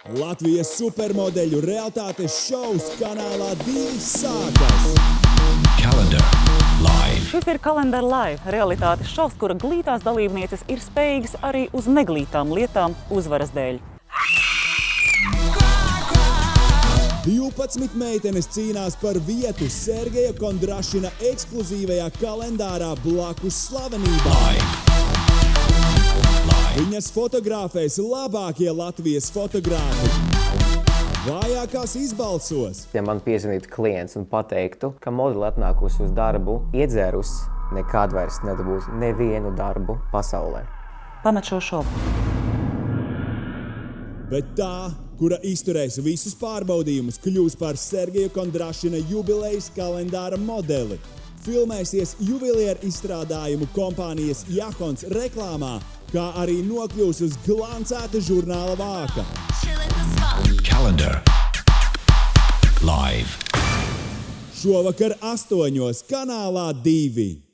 Latvijas supermodeļu realitātes šovs kanālā 2 sākas. Calendar Live. Šis ir Calendar Live, realitātes šovs, kura glītās dalībnieces ir spējīgas arī uz neglītām lietām uzvaras dēļ. 12 meitenes cīnās par vietu Sergeja Kondrašina ekskluzīvajā kalendārā blakus slavenībām. Viņas fotografēs labākie Latvijas fotogrāfi. Vājākās izbalsos. Ja man piezvanītu klients un pateiktu, ka modeli atnākusi uz darbu, iedzērusi, nekad vairs nedabūs nevienu darbu pasaulē. Pamet šo šovu. Bet tā, kura izturēs visus pārbaudījumus, kļūs par Sergeja Kondrašina jubilejas kalendāra modeli. Filmēsies juvelieru izstrādājumu kompānijas Jahons reklāmā, kā arī nokļūs uz glancēta žurnāla vāka. Calendar Live. Šovakar 8 kanālā 2.